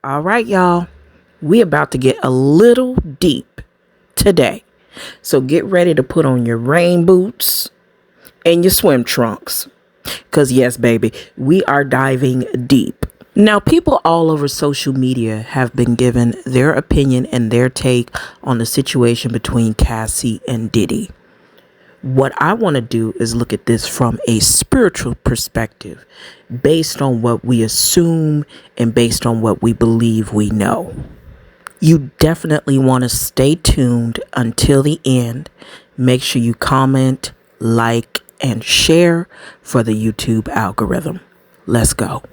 All right, y'all. We about to get a little deep today. So get ready to put on your rain boots and your swim trunks. Because yes, baby, we are diving deep. Now, people all over social media have been given their opinion and their take on the situation between Cassie and Diddy. What I want to do is look at this from a spiritual perspective, based on what we assume and based on what we believe we know. You definitely want to stay tuned until the end. Make sure you comment, like, and share for the YouTube algorithm. Let's go.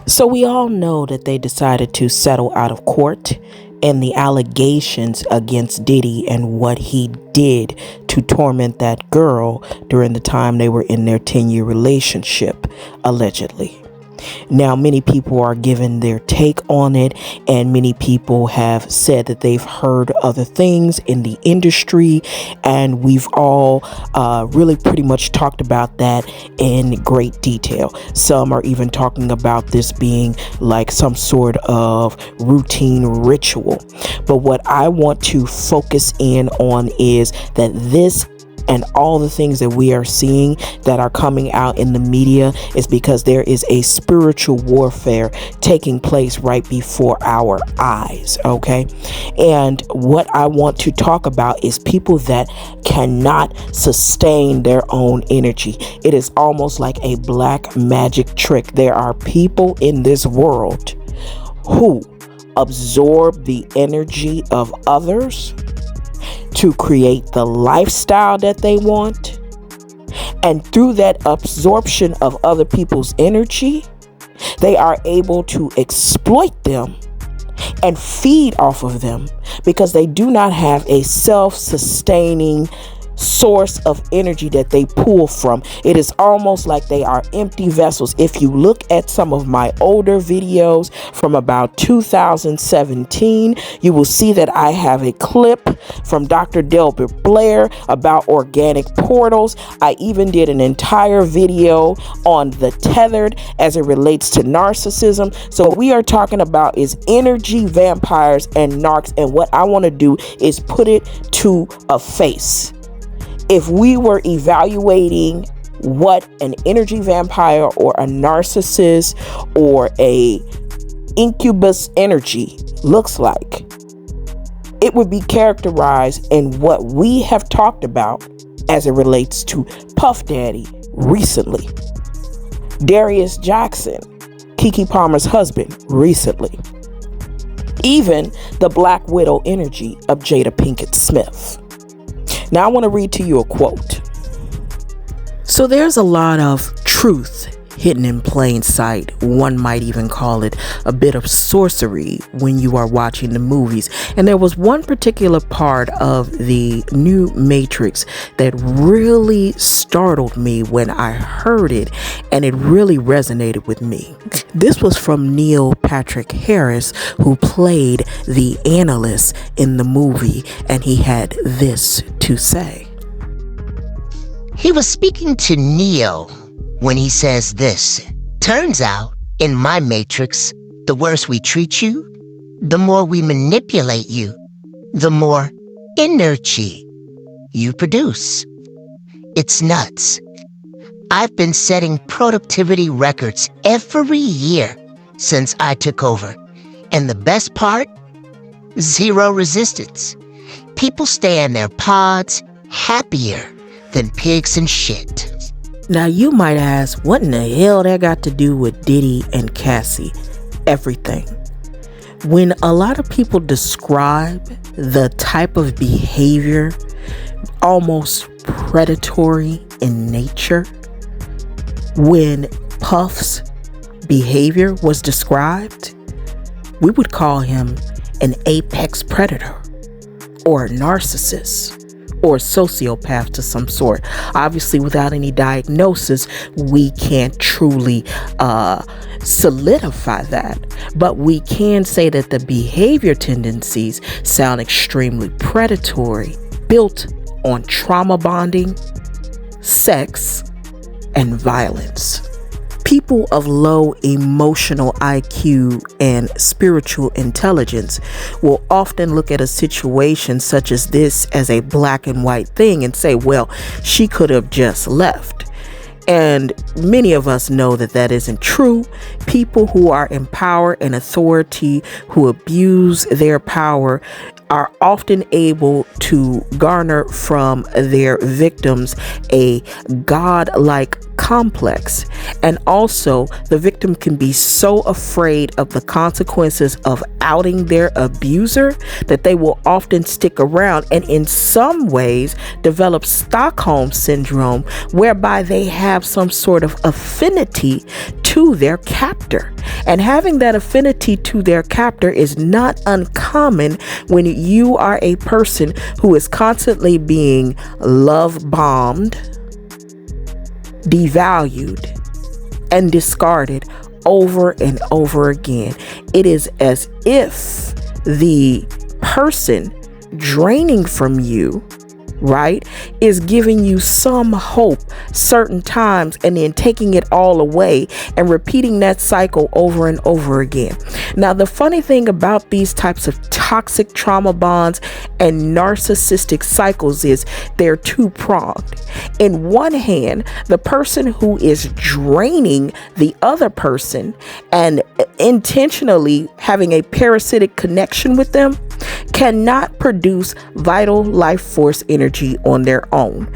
So we all know that they decided to settle out of court and the allegations against Diddy and what he did to torment that girl during the time they were in their 10-year relationship, allegedly. Now, many people are giving their take on it, and many people have said that they've heard other things in the industry, and we've all really pretty much talked about that in great detail. Some are even talking about this being like some sort of routine ritual. But what I want to focus in on is that this and all the things that we are seeing that are coming out in the media is because there is a spiritual warfare taking place right before our eyes, okay? And what I want to talk about is people that cannot sustain their own energy. It is almost like a black magic trick. There are people in this world who absorb the energy of others to create the lifestyle that they want. And through that absorption of other people's energy, they are able to exploit them and feed off of them because they do not have a self-sustaining source of energy that they pull from. It is almost like they are empty vessels. If you look at some of my older videos from about 2017, you will see that I have a clip from Dr. Delbert Blair about organic portals. I even did an entire video on the tethered as it relates to narcissism. So what we are talking about is energy vampires and narcs, and what I want to do is put it to a face. If we were evaluating what an energy vampire or a narcissist or a incubus energy looks like, it would be characterized in what we have talked about as it relates to Puff Daddy recently, Darius Jackson, Keke Palmer's husband recently, even the Black Widow energy of Jada Pinkett Smith. Now, I want to read to you a quote. So there's a lot of truth hidden in plain sight. One might even call it a bit of sorcery when you are watching the movies. And there was one particular part of the new Matrix that really startled me when I heard it, and it really resonated with me. This was from Neil Patrick Harris, who played the analyst in the movie, and he had this to say. He was speaking to Neo when he says this: turns out, in my matrix, the worse we treat you, the more we manipulate you, the more energy you produce. It's nuts. I've been setting productivity records every year since I took over. And the best part? Zero resistance. People stay in their pods happier than pigs in shit. Now you might ask, what in the hell that got to do with Diddy and Cassie? Everything. When a lot of people describe the type of behavior, almost predatory in nature, when Puff's behavior was described, we would call him an apex predator or a narcissist or sociopath to some sort. Obviously, without any diagnosis, we can't truly solidify that. But we can say that the behavior tendencies sound extremely predatory, built on trauma bonding, sex, and violence. People of low emotional IQ and spiritual intelligence will often look at a situation such as this as a black and white thing and say, well, she could have just left. And many of us know that that isn't true. People who are in power and authority, who abuse their power, are often able to garner from their victims a godlike complex. And also, the victim can be so afraid of the consequences of outing their abuser that they will often stick around and in some ways develop Stockholm syndrome, whereby they have some sort of affinity to their captor. And having that affinity to their captor is not uncommon when you are a person who is constantly being love bombed, devalued, and discarded over and over again. It is as if the person draining from you, right, is giving you some hope certain times and then taking it all away and repeating that cycle over and over again. Now, the funny thing about these types of toxic trauma bonds and narcissistic cycles is they're two-pronged. In one hand, the person who is draining the other person and intentionally having a parasitic connection with them cannot produce vital life force energy on their own.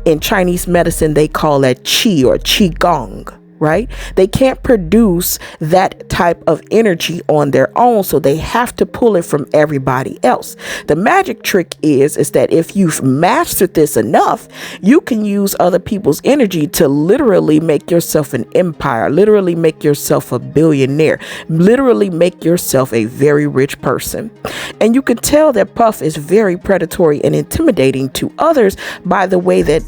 In Chinese medicine, they call that qi or qigong, right? They can't produce that type of energy on their own, so they have to pull it from everybody else. The magic trick is that if you've mastered this enough, you can use other people's energy to literally make yourself an empire, literally make yourself a billionaire, literally make yourself a very rich person. And you can tell that Puff is very predatory and intimidating to others by the way that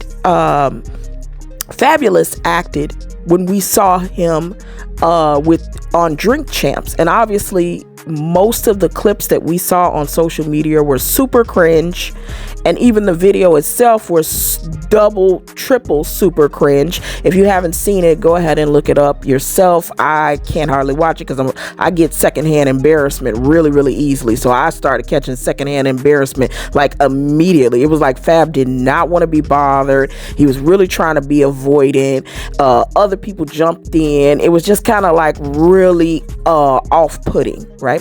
Fabolous acted when we saw him on Drink Champs. And obviously most of the clips that we saw on social media were super cringe, and even the video itself was double, triple super cringe. If you haven't seen it, go ahead and look it up yourself. I can't hardly watch it because I get secondhand embarrassment really easily. So I started catching secondhand embarrassment like immediately. It was like Fab did not want to be bothered. He was really trying to be avoidant. Other people jumped in. It was just kind of like really off-putting, right?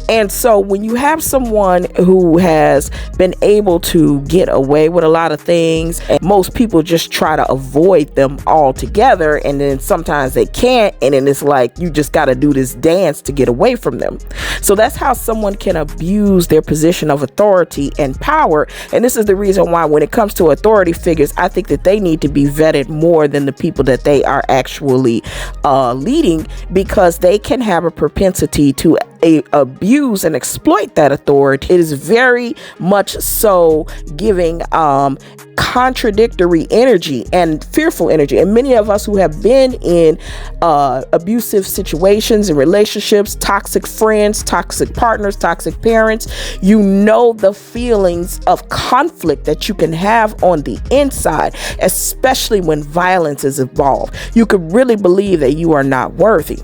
And so when you have someone who has been able to get away with a lot of things, and most people just try to avoid them altogether, and then sometimes they can't, and then it's like you just got to do this dance to get away from them. So that's how someone can abuse their position of authority and power. And this is the reason why when it comes to authority figures, I think that they need to be vetted more than the people that they are actually leading, because they can have a propensity to abuse and exploit that authority. It is very much so giving contradictory energy and fearful energy. And many of us who have been in abusive situations and relationships, toxic friends, toxic partners, toxic parents, you know the feelings of conflict that you can have on the inside, especially when violence is involved. You could really believe that you are not worthy.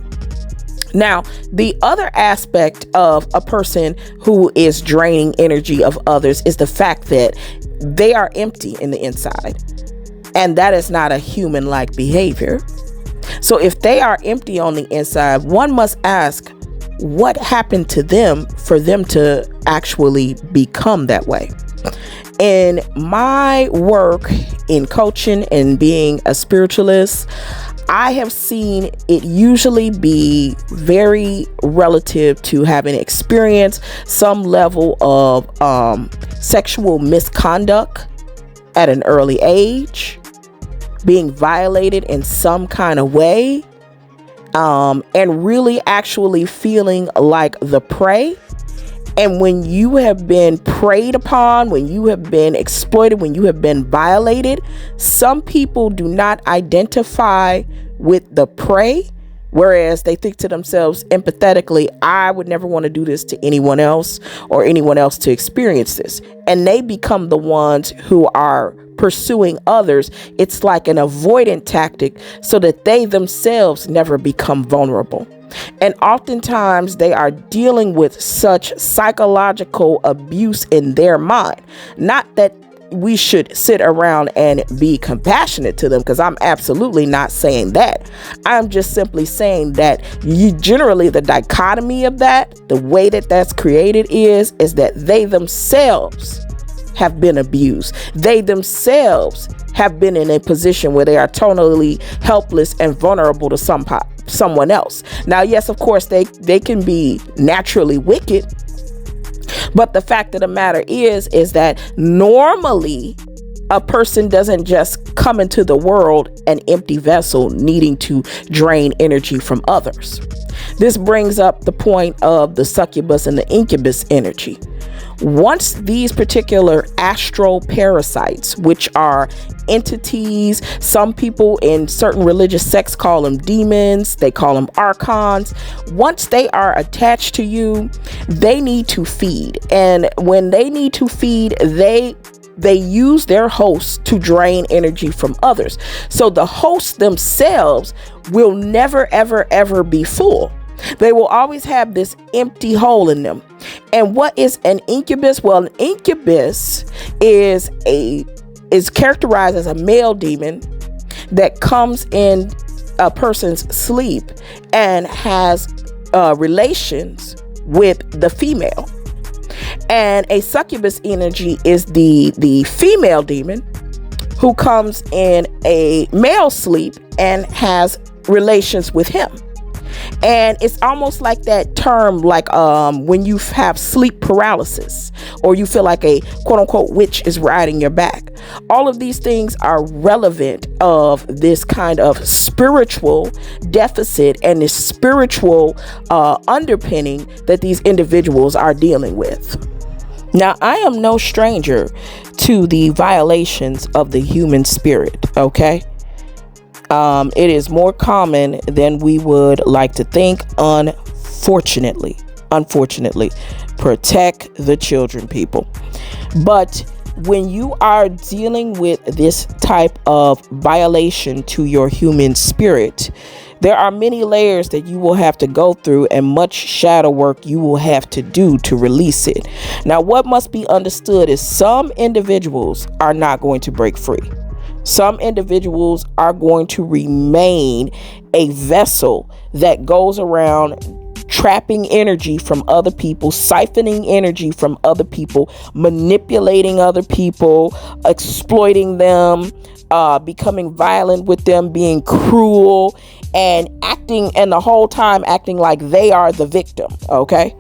Now, the other aspect of a person who is draining energy of others is the fact that they are empty in the inside. And that is not a human-like behavior. So if they are empty on the inside, one must ask, what happened to them for them to actually become that way? In my work in coaching and being a spiritualist, I have seen it usually be very relative to having experienced some level of sexual misconduct at an early age, being violated in some kind of way, and really actually feeling like the prey, And when you have been preyed upon, when you have been exploited, when you have been violated, some people do not identify with the prey, whereas they think to themselves empathetically, I would never want to do this to anyone else or anyone else to experience this. And they become the ones who are pursuing others. It's like an avoidant tactic so that they themselves never become vulnerable. And oftentimes they are dealing with such psychological abuse in their mind. Not that we should sit around and be compassionate to them, because I'm absolutely not saying that. I'm just simply saying that generally the dichotomy of that, the way that that's created is that they themselves have been abused. They themselves have been in a position where they are totally helpless and vulnerable to someone else. Now, yes, of course, they can be naturally wicked. But the fact of the matter is that normally a person doesn't just come into the world an empty vessel needing to drain energy from others. This brings up the point of the succubus and the incubus energy. Once these particular astral parasites, which are entities, some people in certain religious sects call them demons, they call them archons. Once they are attached to you, they need to feed. And when they need to feed, they use their hosts to drain energy from others. So the hosts themselves will never, ever, ever be full. They will always have this empty hole in them. And what is an incubus? Well, an incubus is characterized as a male demon that comes in a person's sleep and has relations with the female. And a succubus energy is the female demon who comes in a male sleep and has relations with him. And it's almost like that term, like when you have sleep paralysis or you feel like a quote unquote witch is riding your back. All of these things are relevant of this kind of spiritual deficit and this spiritual underpinning that these individuals are dealing with. Now, I am no stranger to the violations of the human spirit, okay? It is more common than we would like to think, unfortunately. Protect the children, people. But when you are dealing with this type of violation to your human spirit, there are many layers that you will have to go through and much shadow work you will have to do to release it. Now, what must be understood is some individuals are not going to break free. Some individuals are going to remain a vessel that goes around trapping energy from other people, siphoning energy from other people, manipulating other people, exploiting them, becoming violent with them, being cruel, and the whole time acting like they are the victim. Okay.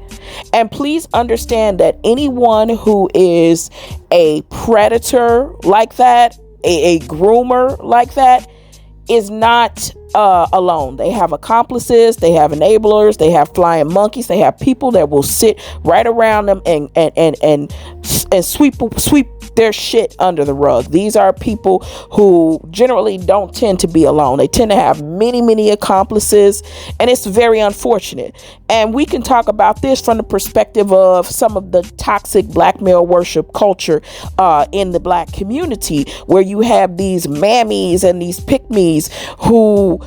And please understand that anyone who is a predator like that, a groomer like that, is not alone. They have accomplices, they have enablers, they have flying monkeys, they have people that will sit right around them and sweep their shit under the rug. These are people who generally don't tend to be alone. They tend to have many accomplices, and it's very unfortunate. And we can talk about this from the perspective of some of the toxic black male worship culture in the black community, where you have these mammies and these pick-me's who,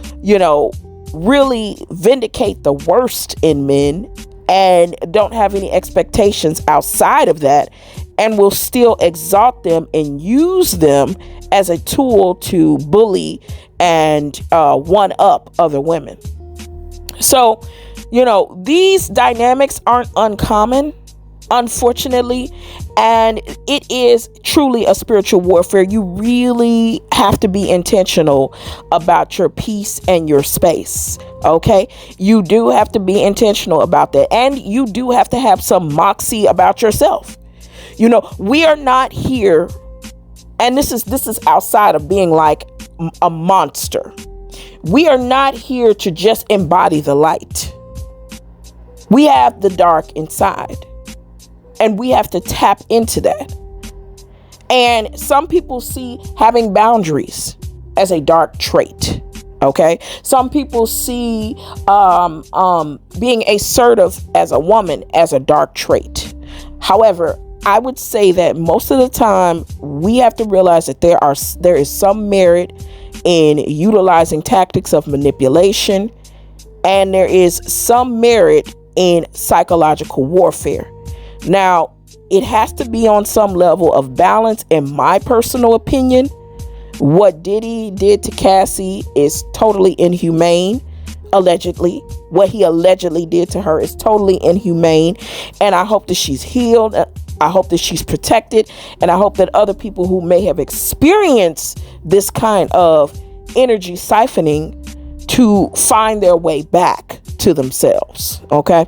really vindicate the worst in men and don't have any expectations outside of that, and will still exalt them and use them as a tool to bully and one up other women. So, these dynamics aren't uncommon, unfortunately, and it is truly a spiritual warfare. You really have to be intentional about your peace and your space. Okay, you do have to be intentional about that, and you do have to have some moxie about yourself. We are not here, and this is outside of being like a monster. We are not here to just embody the light. We have the dark inside. And we have to tap into that. And some people see having boundaries as a dark trait. Okay. Some people see being assertive as a woman as a dark trait. However, I would say that most of the time we have to realize that there is some merit in utilizing tactics of manipulation, and there is some merit in psychological warfare. Now, it has to be on some level of balance, in my personal opinion. What Diddy did to Cassie is totally inhumane, allegedly. What he allegedly did to her is totally inhumane. And I hope that she's healed. I hope that she's protected. And I hope that other people who may have experienced this kind of energy siphoning to find their way back to themselves. Okay.